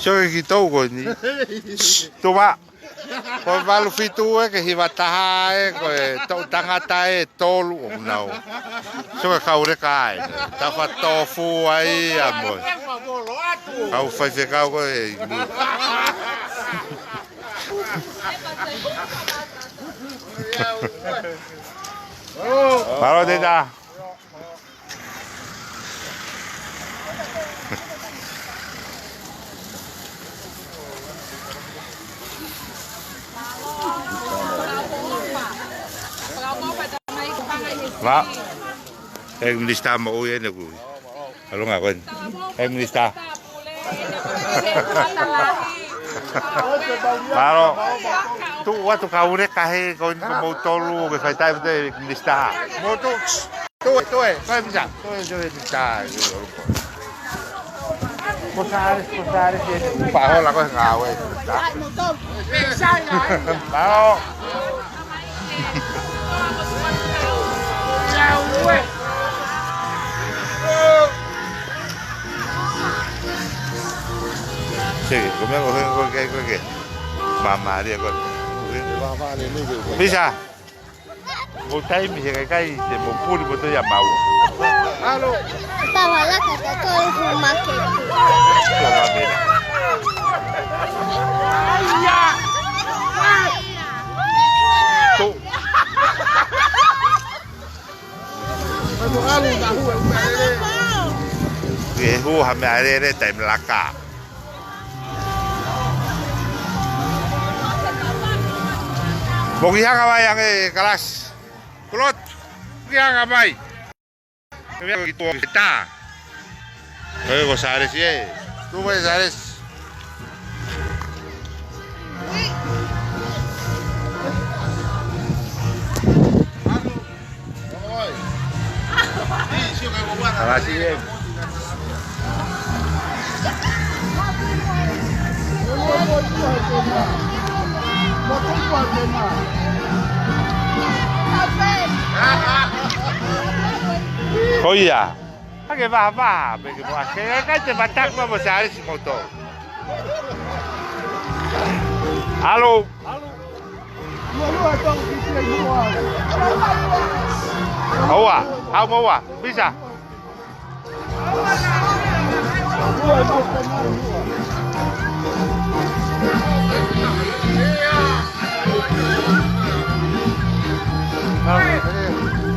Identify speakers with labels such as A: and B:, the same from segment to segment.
A: Sio que quitou ko ni. Tuma. Ko valu fitu e ke hivataha e ko to tangata e tolu o nau. Sio que kaure kai. Ta fa tofu ai amo. Kau fai fe kau ko e. Paro de da. Vâng. Em đi xa mẫu ấy được rồi. Lúc nào quên. Em đi xa. Claro. Tu quá tu kau đấy cái con mô tô lu cái phải tay với đi xa. Mô tô. Tôi coi em chẳng. Tôi đi xa. Posare thì phải hơn là có ngào ấy. Đó. Sí, come che mamma dia con. Bisa. Một tay mình cái thì một phút một tôi làm màu. Alo.
B: Stava là che tôi fu market.
A: Tu. Cái hu hàm này đây tại là cả. Mau giang apa yang kelas? Kulot, giang apa? Kami itu kita. Kau Sares ye, tu boleh Sares. Terima kasih ye. Oh iya, pakai apa? Pakai kan cepat tak mau cari si motor. Halo. Mau bisa?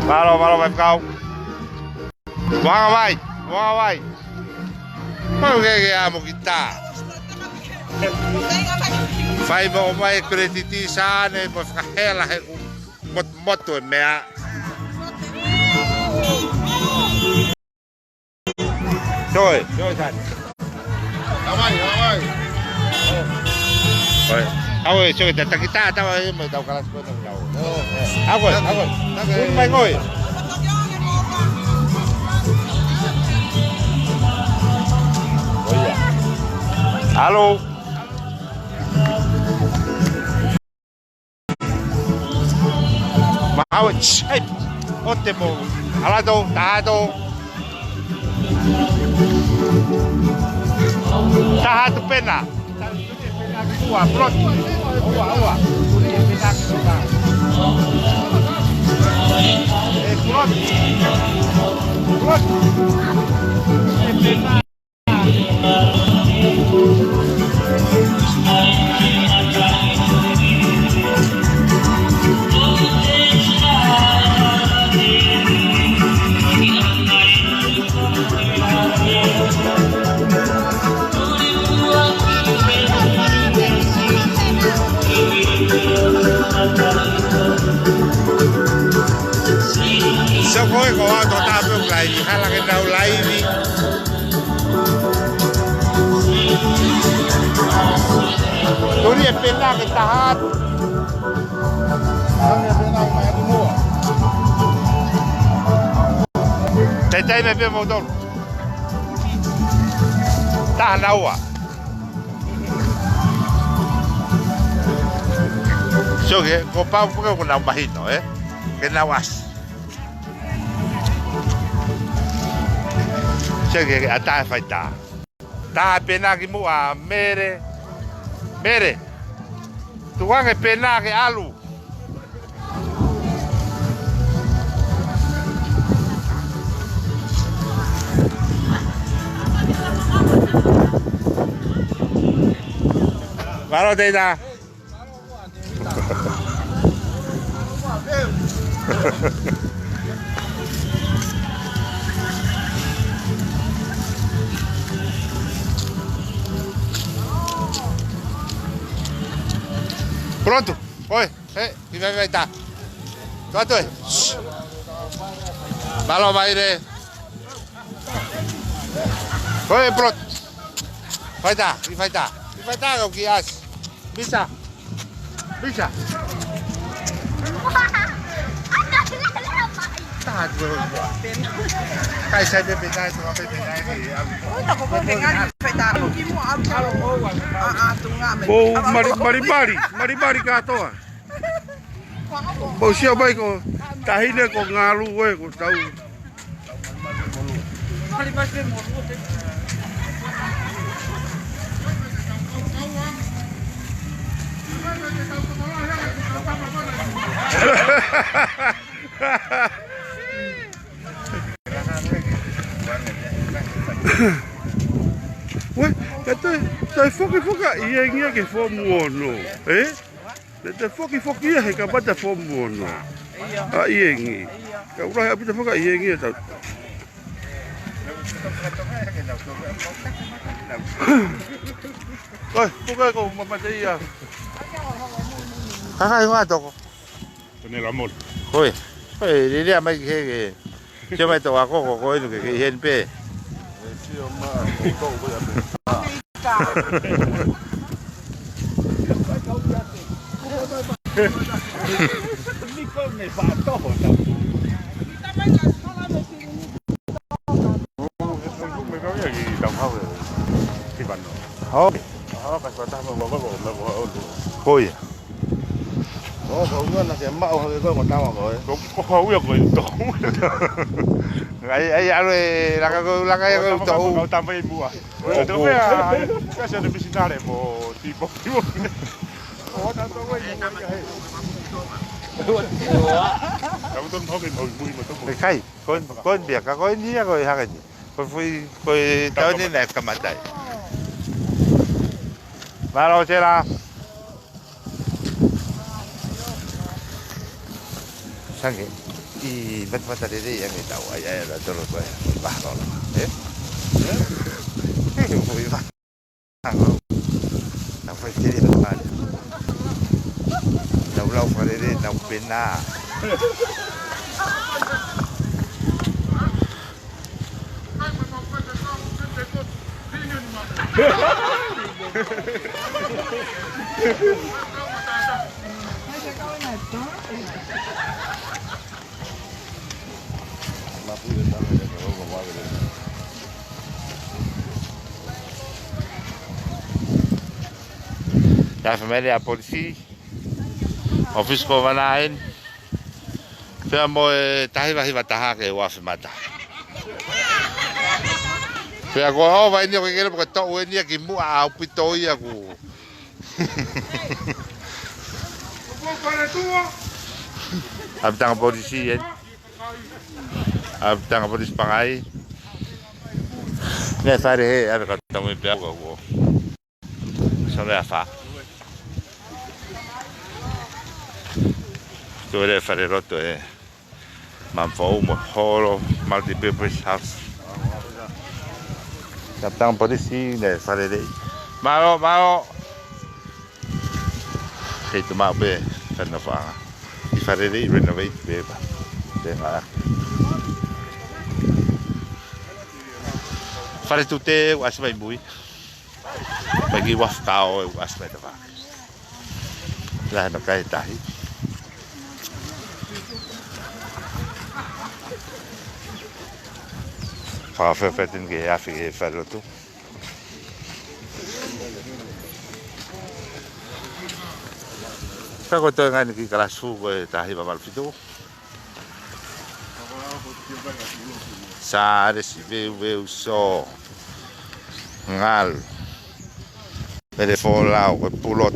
A: Malo phải không? Buang away. Mau kaya mo kita. Fai mo mai kreditisan e mo kahela he mot to mea. Rồi san. Away. Rồi. Away, so kita tahu mo daw kalas ko ng daw. Ako. May ngồi. Alo. Mau cep. Ote mo. Alado, tado. Tahat pena. Wah, plot. Wah. Ini pena kita. Plot. Pena. Sao khối của tụi ta bước lại hay là cái đầu lấy đi. Tụi đi bên là cái tahat. Tay mày bên motor. Tahan đâu à? So que copa un poco con la bajito, que la was. So que ata falta. taha pena ki mua mere. Mere. Tuange pena ke alu. Varo Deida. Pronto? Oi, chi vai estar? Quanto é? Valo vai ir. Oi, pronto. Vai dar, vai dar. Vai dar o que acha? Bisa. Bisa. Tahan dulu. Kayak saya beda sama beda ini. Oh, mari katoa. Bo siapa iko? Tahine ko ngalu we ko tahu. Ué, tai foki ia ngia ke fomuono, eh? Te foki ia he ka bata fomuono. A ia ngi. Ka ura apita foka ia ngia tau. Oi, foka ko mamate ia. Kaka nga toko.
C: Tene la mol.
A: Oi. Oi, dia mai ke. Cuma to ako ko inu ke hen pe. Ôi.
C: Nó sẽ mạo hơi có một tao rồi.
A: Có khâu được rồi tổ. Ai rồi là cái tổ.
C: Nó tam với mua. Dove cái sẽ được visitare mo tipo. Ủa tao với Kamu tuh mau ngomong mau tuh.
A: Kai, con biar con ini aku yang ini. Koi tahu ni nak kemana? Baru cera. Sange, mata dede yang tahu ayah ada terus bahkan, Muy bajo. No fue que mal. No lo faré, no pena. La familia polisi, office ko manahin. Kaya mo tahi taha ke wafi mata. Kaya ko vai ni ko kele ko to we ni ki mu a pito ia ko. Abtang polisi yan. Abtang polisi pangai. Ne fare he ar ka tamu pe ko. Sore afa. Dove fare rotto e manfoumo holo multi-purpose house. Captain un po' di sì, fare dei malo che tu ma be fanno fa di fare dei renovate beba denga fare tutte asma in bui perché waftao asma da va la no kai tahi. Fafetin ke afi ke ferrotu. Kako to ngani ki kalasu ko tahi babal fitu. Sa resive so. ngal pele fo lao ko pulot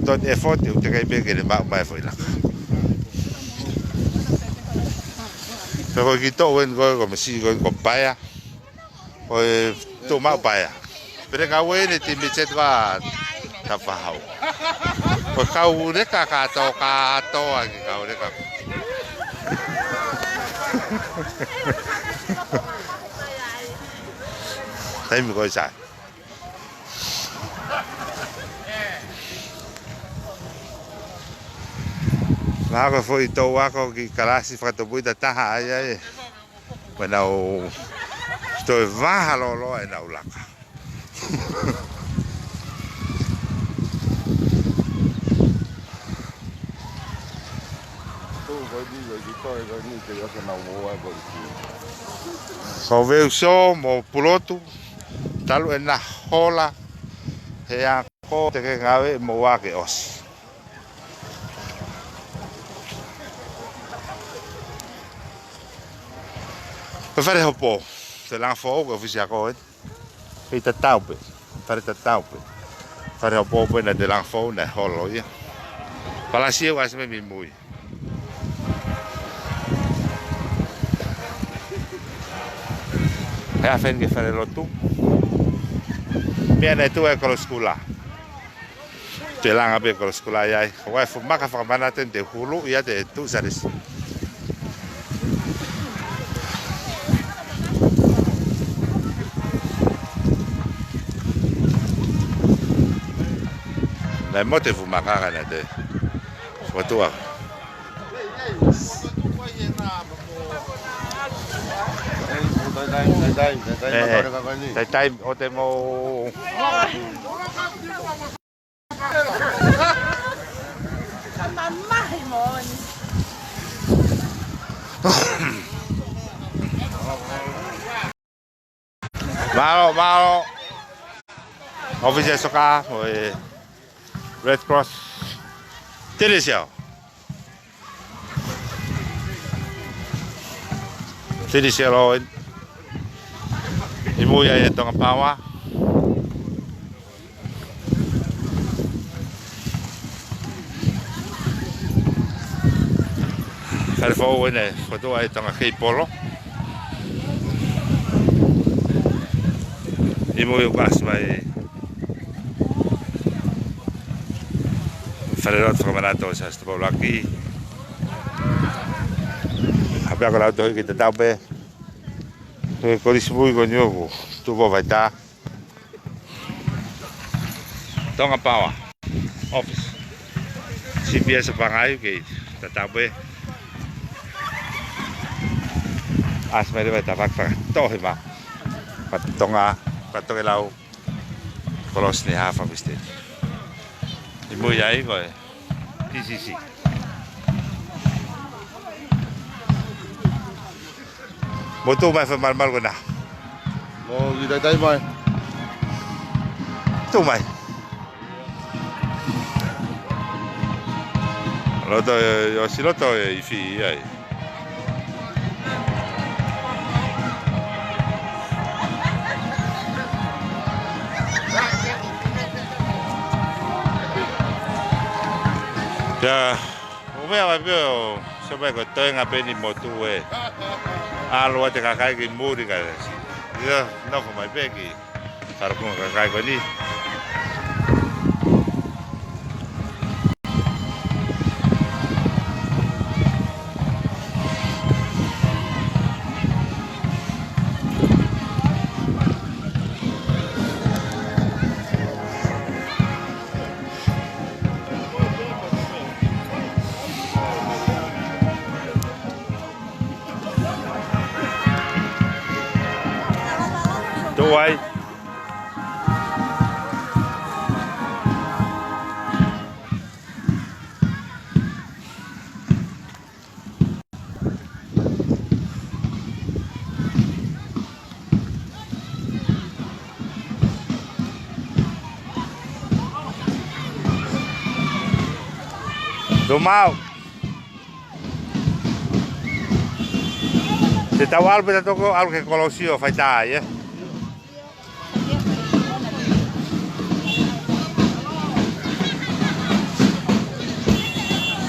A: to e foto te kai be ke ba foi la pero ki to wen go si go paya o to ma paya pero ga wen te mi chet ga ta fa hau ko ka u de ka to a ki ka u de ka thấy mình coi sai lá có foi tô á có cái calasi fatto poi da taha ai mà nào tôi vá lo ai nào lạc có về số một piloto talu e na hola he a ko te ke ngawe mo wa ke os pe fare hopo te lang fo ko fisia ko e ta taupe fare hopo pe na te lang fo na holo ya pala si wa se me mui e a fen ke fare lo tu Viene tu con la scuola. Te langa be con la scuola ai. Wa fu maka fa mana tente hulu ya te tu saris. La mote fu maka na te. Foto. Dai, o te mo Malo. Officer soka, Red Cross. Tirisio. lo. Imu ya tong pawa. Kalfo wene foto ai tong kai polo. Imu yo gas mai. Farerot formanato sa sto laki. Habia con l'auto che te taube. Con il suo cognome, tu vai da Tonga Power Office. CPS pangayu ke tatabe. Asmere vai tavak to hima. Patonga patogelau kolosni hafa bistet. Imu yai ko PCC. Moto mai fa mal ko na.
D: Mo gidai dai mai.
A: Tu mai. Allora io si lotto I figli ai. Ja, o me va più sopra che tenga bene il motore. Alo te kakai ki muri ka. Io no ko mai beki. Faro ko kakai ko ni. Why? Domau. Se tau albe da toko algo che colosio fai dai,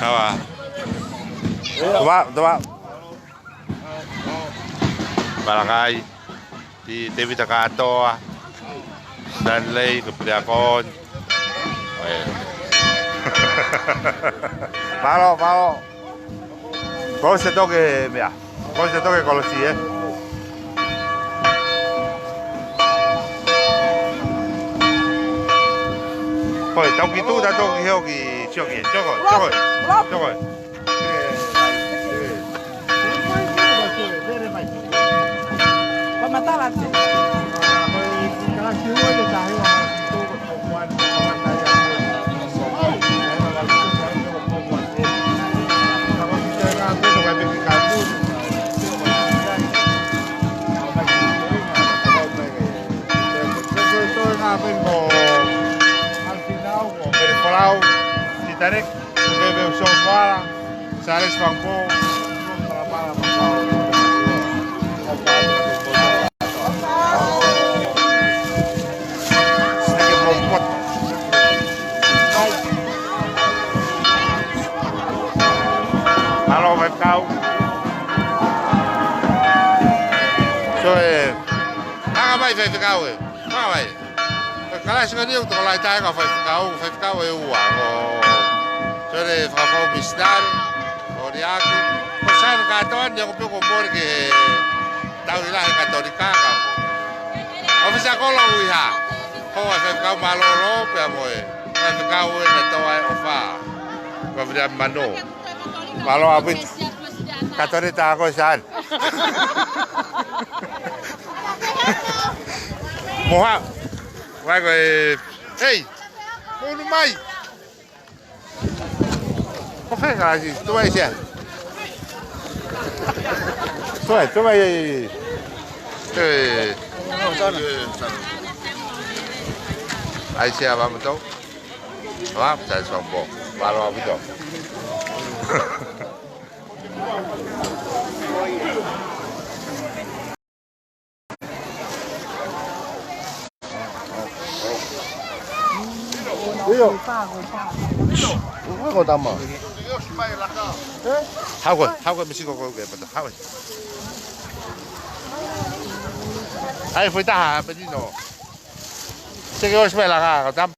A: Apa? Coba. Barangay di TV Takato, Stanley, Kepriakon. Malo. Con se toque, mira. Con se toque con los sí, Poi, tauki tu, tauki hoki, choki, chokoi. Titanic, bebe o som bola, sales pangpo, halo web kau, so apa web kau? Apa? Kalau sekarang itu kalau kita nggak web kau uang. Jadi fakau bisdan, oriaki. Pesan katoan yang aku kompor ke tahu ilahi katolika kau. Ofisa kalau wiha, kau kau malolo peamoy, kau ini tawai ofa, kau beri mano. Malu abis katolika aku san. Moha, wah kau, hey, mau numai. Có phải là gì? Tôi bay xe. Tôi bay. Ai xe vào một chỗ. Đó, chạy xong bộ. Vào lo với chỗ.
D: Kau tambah.
A: Hao mình xin có cái bắt hao. Ai phải ta bên đi nó. Cái cái phải là cái tắm.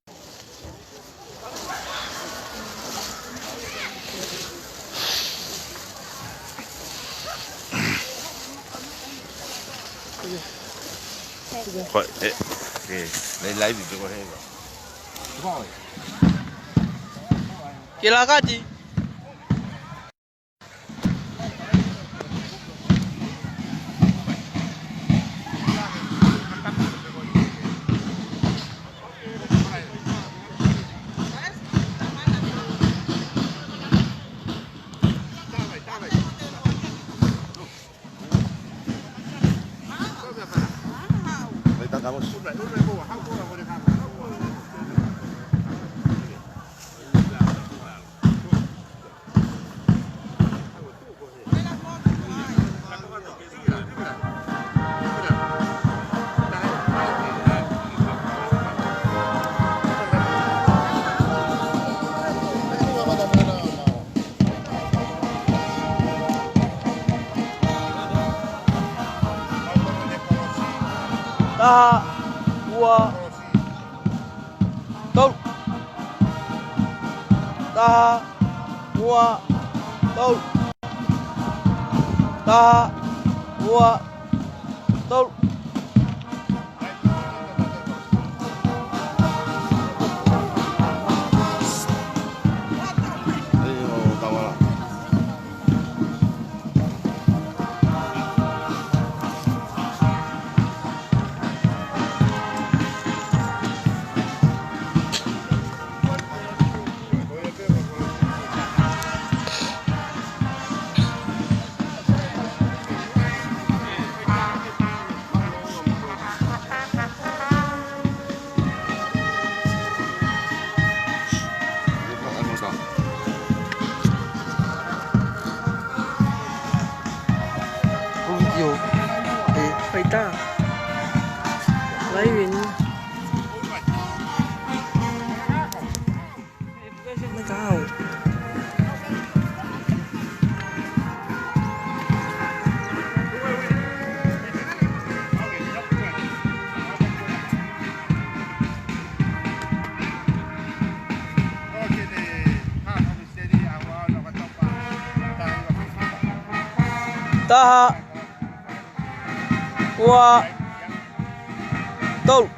A: Khỏi, lấy gì cho có hết rồi.
E: Kila kati. Ta, dua, tốt. Ta, dua, tốt. Ta, dua, tốt. Ta lấy viên mấy cao taha, ua, tolu,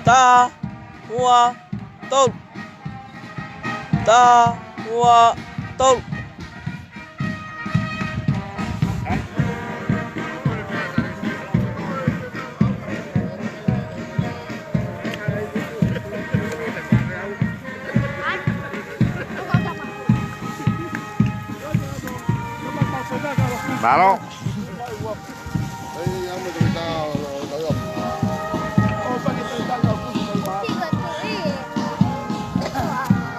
E: taha, ua, tolu, taha, ua, tolu.
A: Malo.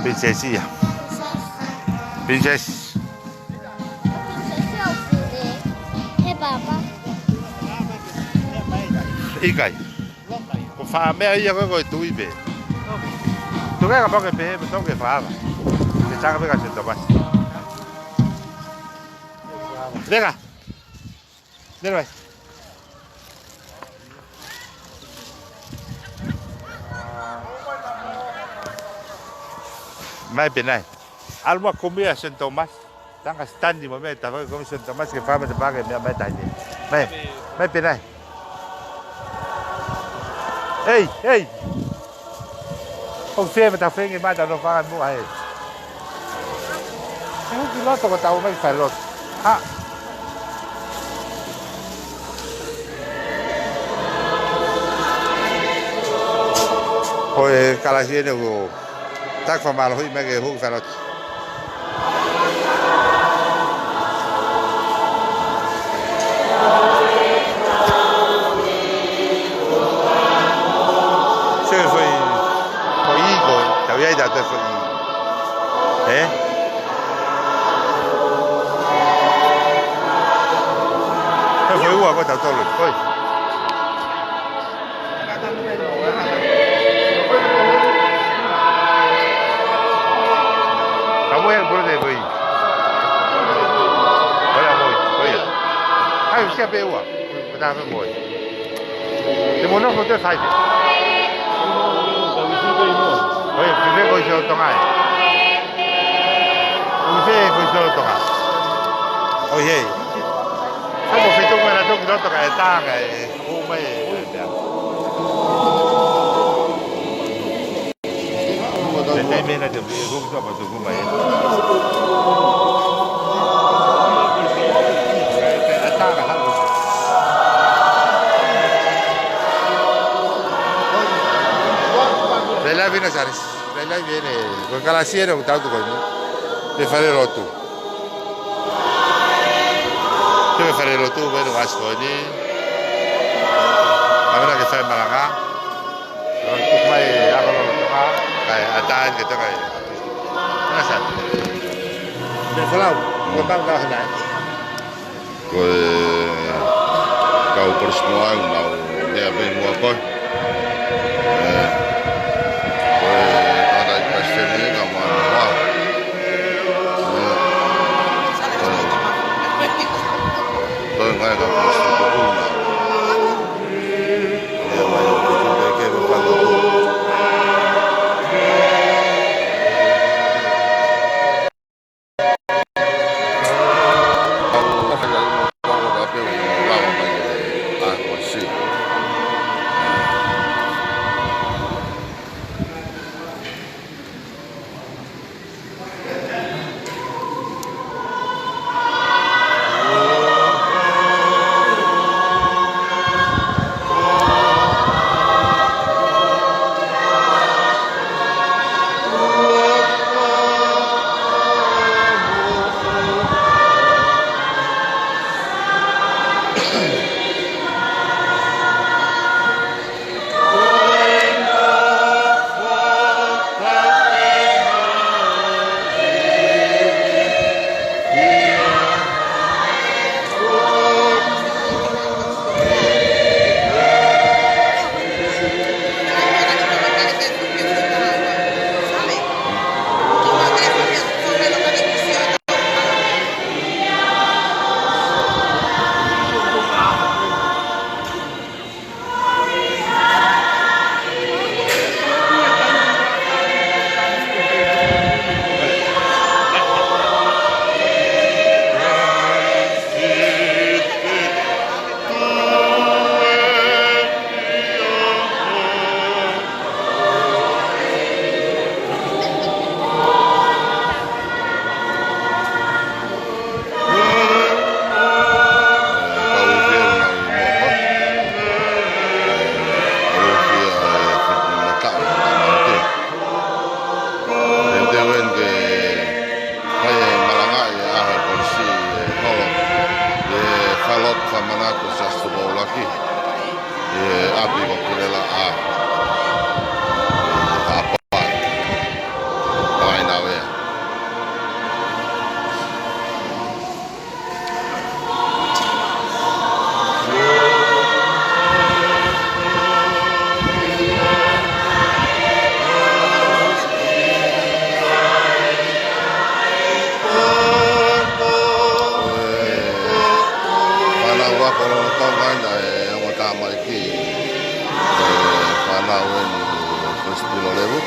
A: Princesilla. Princess.
B: Hey, Papa.
A: Ikai. Ko fa me ia ko tu ibe. Tu ga pa ke pe, to ke fa. Ke cha ka se to ba. Venga. Venga. Mai penai. Alma comia San Tomás. Tanga standi mo me tava come San Tomás che fa me paga me mai dai. Mai penai. Ehi, ehi. Không xe mà tao phê ngày mai tao nó phá mua ai. Không cứ lo tao tao mới phải lột. Ha. Hồi cả xe này của tác phẩm mà hồi mấy cái hút phải lột. Chơi phải có ý của tao ấy đã tới phải. Ê. Cái phải qua có tao tôi rồi. Ôi. Kamu yang boleh deh boy. Boleh boy, boy. Ayo siapa yang buat? Kita apa boy? Di mana hotel saya? Boy, kita kau jual tengah. Kita kau jual tengah. Oh ye. Kamu fitur mana tu kita tengah tang eh. Oh mai. Đây bên là chuẩn bị hút cho vào dùng máy. Lei là viene Saris, lei là viene con calassiere un tanto con per fare rotto. Per fare rotto vedo vasconi. Allora che fai malanga? Kung may ako rotto ka. Kaya ataan kita kaya. Nasaan? Salaw. Kung bang ka na.
D: Kau persemua mau dia beri mua kau. Ada pasien ni kamu apa? Kau enggak ada pasien tu. Dia mahu kita ke berpanggil tu. Nauen Festival Levo.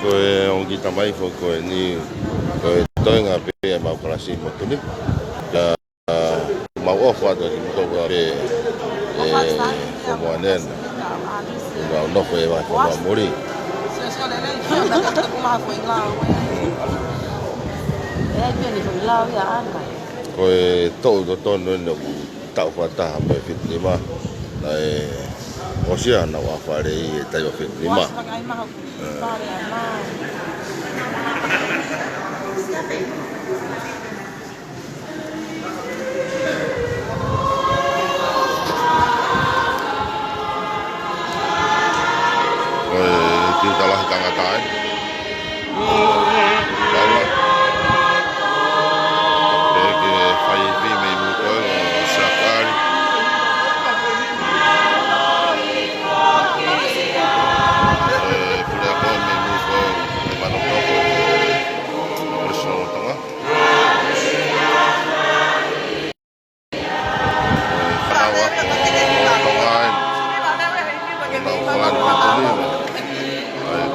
D: Koe ongi tamai fo koe ni koe toenga pe mau kalasi motuni ya mau ofa do ni to pe como anen mau no koe va como mori koe to do to no tau fa ta pe fit ni ma lai osia na wa fa re tai wa fit ni ma kita lah tanggapan bahwa bagi Faifi membuka sekali sudah kau membuka mana toko bersama tengah kenapa tengah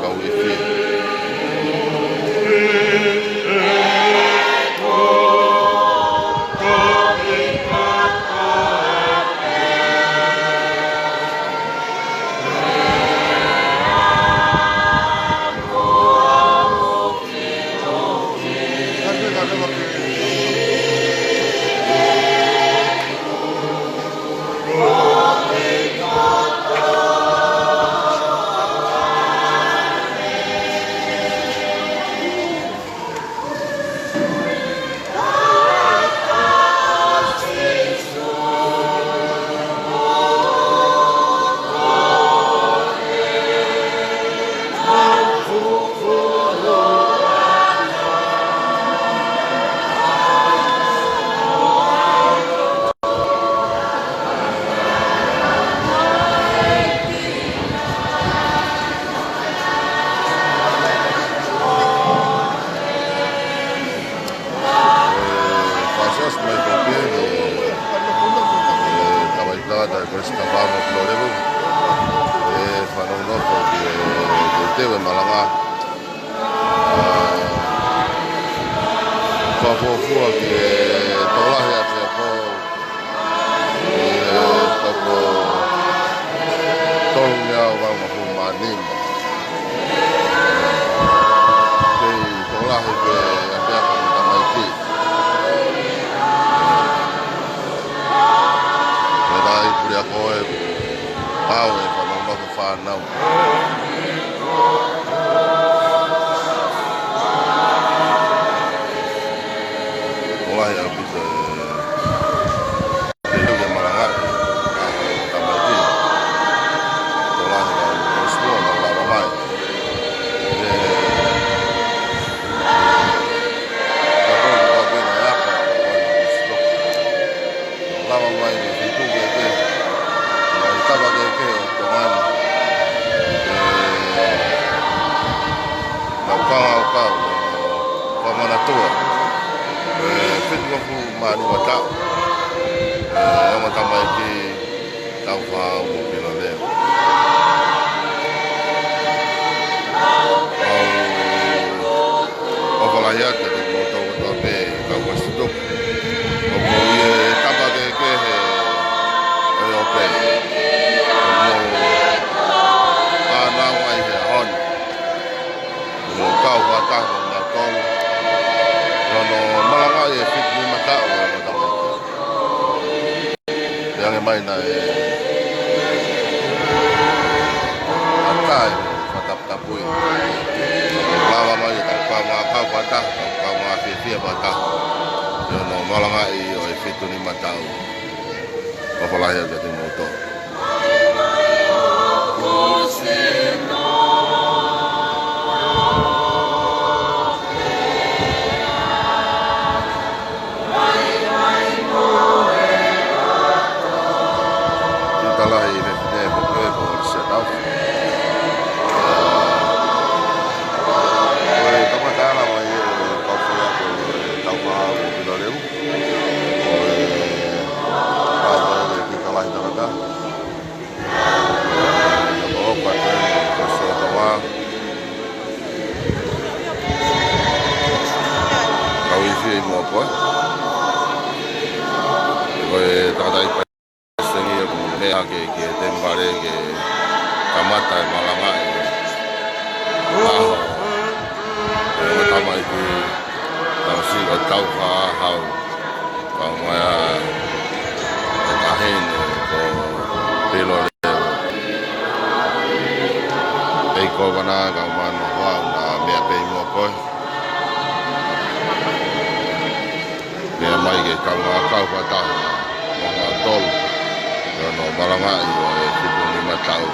D: kau wifi Papalaya jadi motor. o tau whaahau ka mai ka hene ko pelo leo ei ko wana ka manu wau na mea pei mua koe mea mai ke ka ngā kau whataha o ngā tolu no marangai o e whipuni matau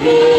F: Yeah.